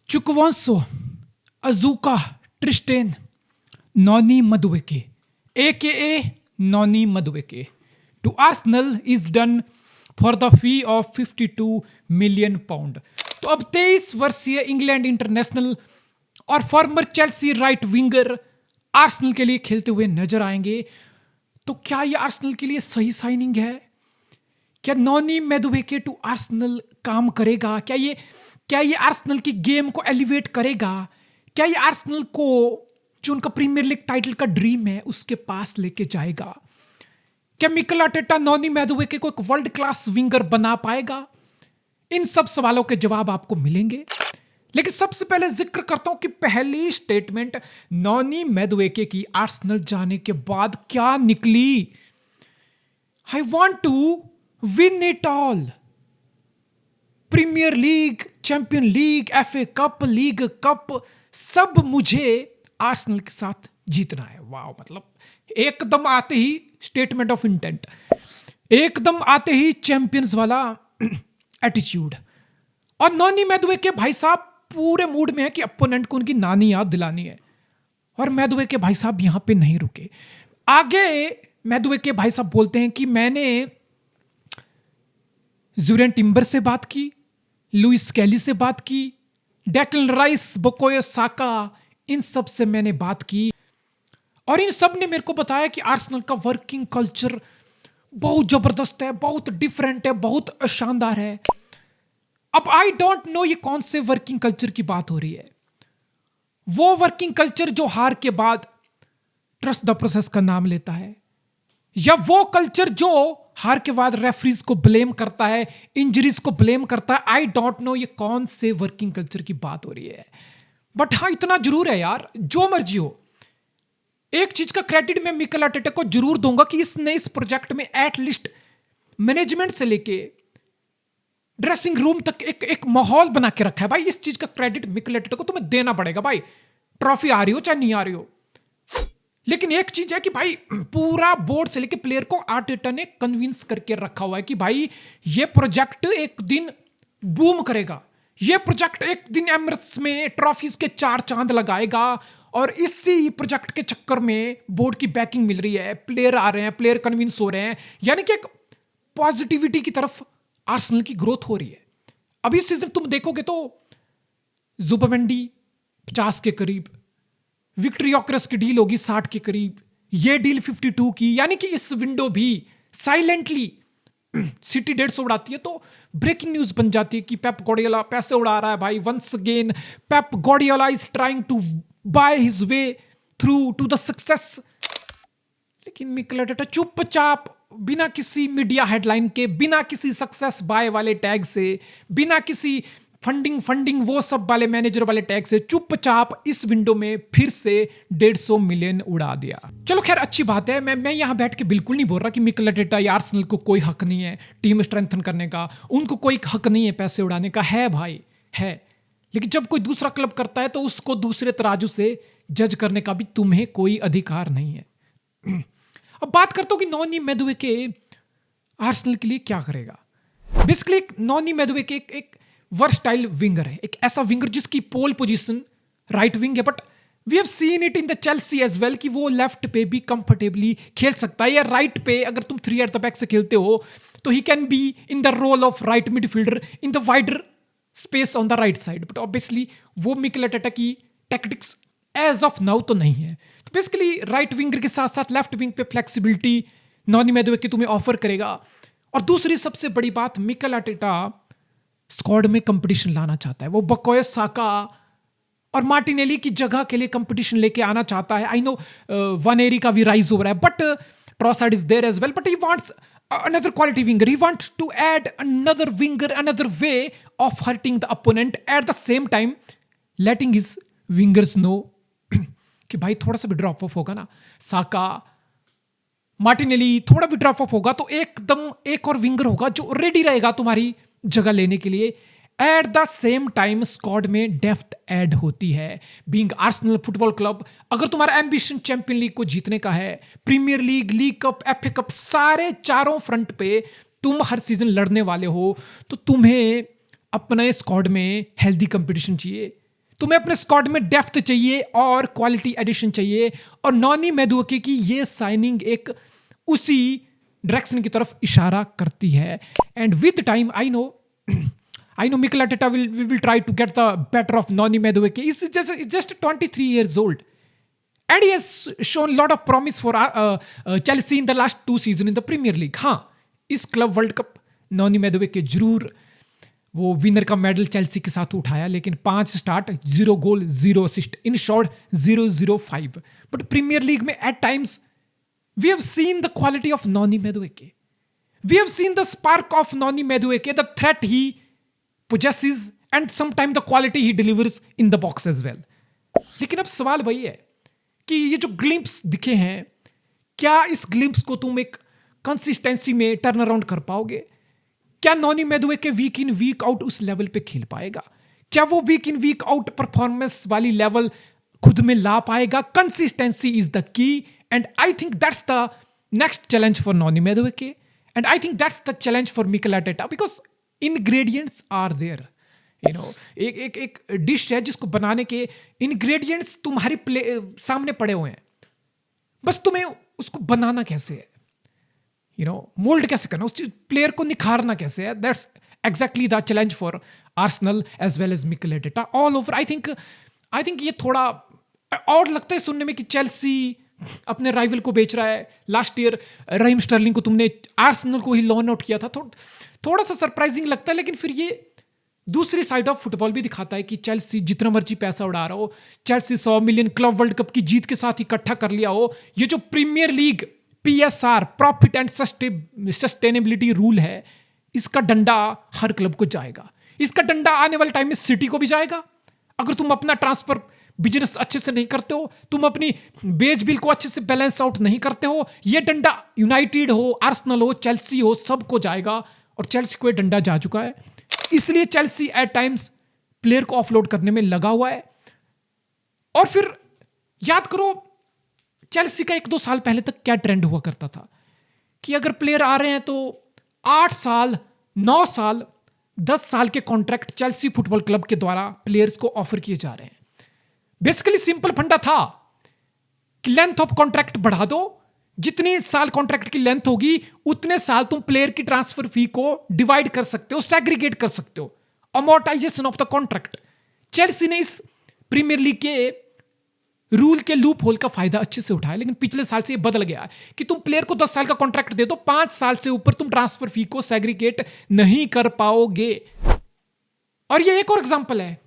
Chukwuemeka, Azuka, Tristan, Noni Madueke, aka Noni Madueke, to Arsenal is done for the fee of 52 million pound. तो अब 23 वर्षीय England international और farmer Chelsea right winger Arsenal के लिए खेलते हुए नजर आएंगे। तो क्या ये आर्सेनल के लिए सही साइनिंग है? क्या नॉनी मैदुवेके टू आर्सेनल काम करेगा? क्या ये आर्सेनल की गेम को एलिवेट करेगा? क्या ये आर्सेनल को जो उनका प्रीमियर लीग टाइटल का ड्रीम है उसके पास लेके जाएगा? क्या मिकेल आर्टेटा नॉनी मैदुवेके को एक वर्ल्ड क्लास विंगर बना पाएगा? इन सब सवालों के जवाब आपको मिलेंगे। लेकिन सबसे पहले जिक्र करता हूं कि पहली स्टेटमेंट नॉनी मैदुवेके की आर्सेनल जाने के बाद क्या निकली। I want to win it all. Premier league, champion league, FA cup, league cup, सब मुझे आर्सेनल के साथ जीतना है। वाह, मतलब एकदम आते ही स्टेटमेंट ऑफ इंटेंट, एकदम आते ही चैंपियंस वाला एटीट्यूड। और नॉनी मैदुवेके भाई साहब पूरे मूड में है कि अपोनेंट को उनकी नानी याद दिलानी है। और मैदुवेके भाई साहब यहां पे नहीं रुके। आगे मैदुवेके भाई साहब बोलते हैं कि मैंने ज़ुरेन टिम्बर से बात की, लुइस कैली से बात की, डेक्लन राइस, बुकायो साका, इन सब से मैंने बात की और इन सब ने मेरे को बताया कि आर्सेनल का वर्किंग कल्चर बहुत जबरदस्त है, बहुत डिफरेंट है, बहुत शानदार है। अब आई डोंट नो ये कौन से वर्किंग कल्चर की बात हो रही है। वो वर्किंग कल्चर जो हार के बाद ट्रस्ट द प्रोसेस का नाम लेता है, या वो कल्चर जो हार के बाद रेफरीज को ब्लेम करता है, इंजरीज को ब्लेम करता है। आई डोंट नो ये कौन से वर्किंग कल्चर की बात हो रही है। बट हाँ, इतना जरूर है यार, जो मर्जी हो, एक चीज का क्रेडिट मैं मिकेल आर्टेटा को जरूर दूंगा कि इसने इस प्रोजेक्ट में एटलीस्ट मैनेजमेंट से लेके ड्रेसिंग रूम तक एक माहौल बना के रखा है। भाई इस चीज का क्रेडिट मिकेल आर्टेटा को तुम्हें देना पड़ेगा। भाई ट्रॉफी आ रही हो चाहे नहीं आ रही हो, लेकिन एक चीज है कि भाई पूरा बोर्ड से लेके प्लेयर को आर्टेटा ने कन्विंस करके रखा हुआ है कि भाई ये प्रोजेक्ट एक दिन बूम करेगा, ये प्रोजेक्ट एक दिन एमिरेट्स में ट्रॉफीज के 4 चांद लगाएगा। और इसी प्रोजेक्ट के चक्कर में बोर्ड की बैकिंग मिल रही है, प्लेयर आ रहे हैं, प्लेयर कन्विंस हो रहे हैं, यानी कि एक पॉजिटिविटी की तरफ आर्सेनल की ग्रोथ हो रही है। अब इस सीजन तुम देखोगे तो जुबिमेंडी 50 के करीब, विक्टर योकेरेस की डील होगी 60 के करीब, ये डील 52 की, यानी कि इस विंडो भी साइलेंटली सिटी 150 उड़ाती है तो ब्रेकिंग न्यूज बन जाती है कि पेप गार्डियोला पैसे उड़ा रहा है। भाई once again Pep Guardiola is trying to buy his way through to the success. लेकिन मिकेल आर्टेटा चुपचाप बिना किसी मीडिया हेडलाइन के, बिना किसी सक्सेस बाय वाले टैग से, बिना किसी फंडिंग वो सब वाले मैनेजर वाले टैग से चुपचाप इस विंडो में फिर से 150 मिलियन उड़ा दिया। चलो खैर अच्छी बात है। मैं यहां बैठ के बिल्कुल नहीं बोल रहा कि मिकेल आर्टेटा या आर्सेनल को कोई हक नहीं है टीम स्ट्रेंथन करने का, उनको कोई हक नहीं है पैसे उड़ाने का। है भाई है, लेकिन जब कोई दूसरा क्लब करता है तो उसको दूसरे तराजू से जज करने का भी तुम्हें कोई अधिकार नहीं है। अब बात करता हूं कि नॉनी मैदुवेके आर्सेनल के लिए क्या करेगा। बेसिकली नॉनी मैदुवेके एक वर्सटाइल विंगर है, एक ऐसा विंगर जिसकी पोल पोजीशन राइट विंग है, but we have seen it in the Chelsea as well कि वो लेफ्ट पे भी कंफर्टेबली खेल सकता है, या राइट पे अगर तुम 3 एट द बैक से खेलते हो तो he can be in the role of right midfielder in the wider space on the right side. But obviously वो मिकेल आर्टेटा की टैक्टिक्स एज ऑफ नाउ तो नहीं है। तो बेसिकली राइट विंगर के साथ साथ लेफ्ट विंग पे फ्लेक्सिबिलिटी नॉनी मैदुवेके तुम्हें ऑफर करेगा। और दूसरी सबसे बड़ी बात, मिकेल आर्टेटा स्क्वाड में कंपटीशन लाना चाहता है। वो बुकायो साका और मार्टिनेली की जगह के लिए कंपटीशन लेके आना चाहता है। आई नो वानेरी का भी राइज हो रहा है, but Trossard is there as well, but he wants another quality winger. He wants to add another winger, another way of hurting the opponent, at the same time letting his wingers know कि भाई थोड़ा सा भी drop of होगा ना, साका Martinelli थोड़ा भी drop of होगा तो एकदम एक और विंगर होगा जो रेडी रहेगा तुम्हारी जगह लेने के लिए। At the same time squad में डेप्थ ऐड होती है। बीइंग आर्सेनल फुटबॉल क्लब, अगर तुम्हारा एम्बिशन चैंपियन लीग को जीतने का है, premier league, league cup, FA cup, सारे चारों फ्रंट पे तुम हर सीजन लड़ने वाले हो, तो तुम्हें अपने स्क्वाड में हेल्दी कंपटीशन चाहिए। तुम्हें अपने स्क्वाड में डेप्थ चाहिए और क्वालिटी एडिशन चाहिए, और नॉनी मैदुएके की ये साइनिंग एक उसी डायरेक्शन की तरफ इशारा करती है. And with time I know Mikel Arteta will try to get the better of Noni Madueke. He's just 23 years old. And he has shown a lot of promise for Chelsea in the last 2 seasons in the Premier League. हाँ, इस club world cup Noni मैदुएके जरूर वो winner का medal Chelsea के साथ उठाया, लेकिन 5 start 0 goal 0 assist, in short 0-0-5. But Premier League में at times we have seen the quality of Noni Madueke. We have seen the spark of Noni Madueke, the threat he possesses and sometimes the quality he delivers in the box as well. लेकिन अब सवाल वही है कि ये जो glimpse दिखे हैं, क्या इस ग्लिम्प्स को तुम एक कंसिस्टेंसी में टर्न अराउंड कर पाओगे? क्या Noni Madueke week in week out उस लेवल पे खेल पाएगा? क्या वो week in week out performance वाली लेवल खुद में ला पाएगा? Consistency is the key, and I think that's the next challenge for Noni Madueke, and I think that's the challenge for Mikel Arteta, because ingredients are there. एक dish है जिसको बनाने के इंग्रेडिएंट्स तुम्हारे सामने पड़े हुए हैं, बस तुम्हें उसको बनाना कैसे है, मोल्ड कैसे करना, उस प्लेयर को निखारना कैसे है. That's exactly the challenge for Arsenal as well as Mikel Arteta all over. I think ये थोड़ा और लगता है सुनने में कि चेल्सी अपने राइवल को बेच रहा है. लास्ट ईयर रहीम स्टर्लिंग को तुमने आर्सेनल को ही लॉन आउट किया था, थोड़ा सा सरप्राइजिंग लगता है. लेकिन फिर ये दूसरी साइड ऑफ फुटबॉल भी दिखाता है कि चेल्सी जितना मर्जी पैसा उड़ा रहा हो, Chelsea 100 million club world cup की जीत के साथ इकट्ठा कर लिया हो, ये जो premier league PSR profit and sustainability rule है, इसका डंडा हर क्लब को जाएगा. इसका डंडा आने वाले टाइम में सिटी को भी जाएगा. अगर तुम अपना ट्रांसफर बिजनेस अच्छे से नहीं करते हो, तुम अपनी बेच बिल को अच्छे से बैलेंस आउट नहीं करते हो, ये डंडा यूनाइटेड हो, आर्सेनल हो, चेल्सी हो, सबको जाएगा. और चेल्सी को ये डंडा जा चुका है. इसलिए चेल्सी एट टाइम्स प्लेयर को ऑफलोड करने में लगा हुआ है. और फिर याद करो चेल्सी का 1-2 साल पहले तक क्या ट्रेंड हुआ करता था कि अगर प्लेयर आ रहे हैं तो 8 साल 9 साल 10 साल के कॉन्ट्रैक्ट चेल्सी फुटबॉल क्लब के द्वारा प्लेयर्स को ऑफर किए जा रहे हैं. बेसिकली सिंपल फंडा था कि लेंथ ऑफ कॉन्ट्रैक्ट बढ़ा दो, जितनी साल कॉन्ट्रैक्ट की लेंथ होगी उतने साल तुम प्लेयर की ट्रांसफर फी को डिवाइड कर सकते हो, सेग्रीगेट कर सकते हो. Amortisation of the contract. Chelsea ने इस प्रीमियर लीग के रूल के लूप होल का फायदा अच्छे से उठाया, लेकिन पिछले साल से ये बदल गया कि तुम प्लेयर को 10 साल का कॉन्ट्रैक्ट दे दो, 5 साल से ऊपर तुम ट्रांसफर फी को सेग्रीगेट नहीं कर पाओगे. और ये एक और एग्जांपल है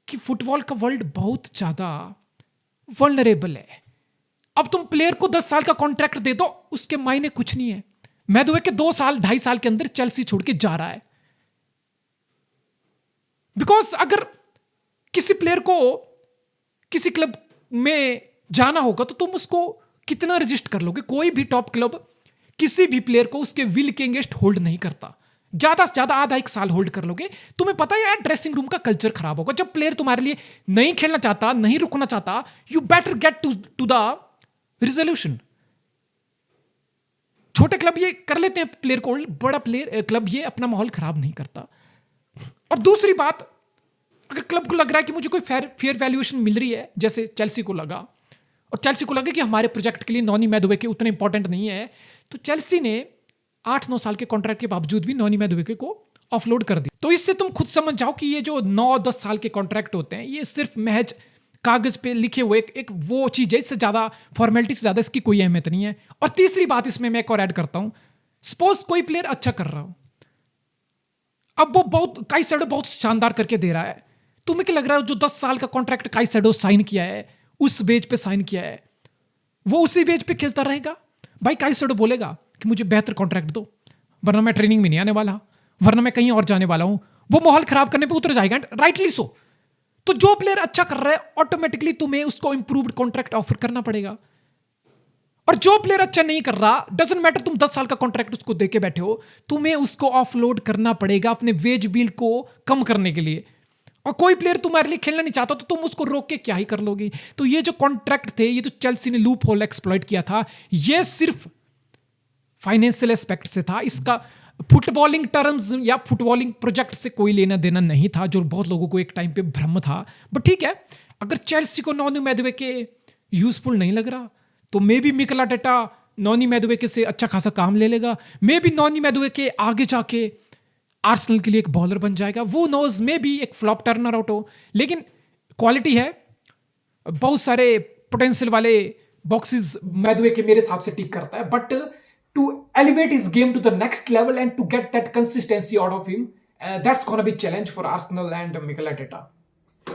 कि फुटबॉल का वर्ल्ड बहुत ज्यादा वल्नरेबल है. अब तुम प्लेयर को 10 साल का कॉन्ट्रैक्ट दे दो, उसके मायने कुछ नहीं है. मैदुएके 2 साल 2.5 साल के अंदर चेल्सी छोड़ के जा रहा है. बिकॉज अगर किसी प्लेयर को किसी क्लब में जाना होगा तो तुम उसको कितना रजिस्ट कर लोगे? कोई भी टॉप क्लब किसी भी प्लेयर को उसके विल के अगेंस्ट होल्ड नहीं करता. ज्यादा से ज्यादा आधा 1 साल होल्ड कर लोगे. तुम्हें पता है यार ड्रेसिंग रूम का कल्चर खराब होगा. जब प्लेयर तुम्हारे लिए नहीं खेलना चाहता, नहीं रुकना चाहता, you better get to the resolution. छोटे क्लब ये कर लेते हैं प्लेयर को, बड़ा प्लेयर क्लब ये अपना माहौल खराब नहीं करता. और दूसरी बात, अगर क्लब को लग रहा है कि मुझे कोई फेयर वैल्यूएशन मिल रही है, जैसे चेल्सी को लगा, और चेल्सी को लगा कि हमारे प्रोजेक्ट के लिए नॉनी मैदुएके उतने इंपॉर्टेंट नहीं है, तो चेल्सी ने 8-9 साल के कॉन्ट्रैक्ट के बावजूद भी नॉनी मैदुएके को ऑफलोड कर दी. तो इससे तुम खुद समझ जाओ कि ये जो 9-10 साल के कॉन्ट्रैक्ट होते हैं, ये सिर्फ महज कागज पे लिखे हुए एक वो चीज है. इससे ज्यादा फॉर्मेलिटी से ज्यादा इसकी कोई अहमियत नहीं है. और तीसरी बात इसमें मैं एक और ऐड करता हूं, सपोज कोई प्लेयर अच्छा कर रहा हो, अब वो बहुत काइसेडो बहुत शानदार करके दे रहा है, तुम्हें क्या लग रहा है जो 10 साल का कॉन्ट्रैक्ट काइसेडो साइन किया है, उस बेच पे साइन किया है, वो उसी बेच पे खेलता रहेगा? भाई काइसेडो बोलेगा कि मुझे बेहतर कॉन्ट्रैक्ट दो, वरना मैं ट्रेनिंग में नहीं आने वाला, वरना मैं कहीं और जाने वाला हूं. वो माहौल खराब करने पे उतर जाएगा, राइटली सो. तो जो प्लेयर अच्छा कर रहा है ऑटोमेटिकली तुम्हें उसको इंप्रूव्ड कॉन्ट्रैक्ट ऑफर करना पड़ेगा. और जो प्लेयर अच्छा नहीं कर रहा, डजंट मैटर तुम 10 साल का कॉन्ट्रैक्ट उसको देके बैठे हो, तुम्हें उसको ऑफलोड करना पड़ेगा अपने वेज बिल को कम करने के लिए. और कोई प्लेयर तुम्हारे लिए खेलना नहीं चाहता तो तुम उसको रोक के क्या ही कर लोगे? तो ये जो कॉन्ट्रैक्ट थे, ये तो चेल्सी ने लूप होल एक्सप्लॉइट किया था, ये सिर्फ फाइनेंशियल एस्पेक्ट से था. इसका फुटबॉलिंग टर्म्स या फुटबॉलिंग प्रोजेक्ट से कोई लेना देना नहीं था, जो बहुत लोगों को एक टाइम पे भ्रम था। बट ठीक है, अगर चेल्सी को नोनी मैदुएके यूजफुल नहीं लग रहा तो मे बी मिकेल आर्टेटा नोनी मैदुएके से अच्छा खासा काम ले लेगा। मे बी नोनी मैदुएके आगे जाके आर्सेनल के लिए एक बॉलर बन जाएगा, वो नोज मे बी एक फ्लॉप टर्नर आउट हो, लेकिन क्वालिटी है, बहुत सारे पोटेंशियल वाले बॉक्सेस मैदुएके मेरे हिसाब से टिक करता है। But to elevate his game to the next level and to get that consistency out of him, that's gonna be challenge for Arsenal and Mikel Arteta.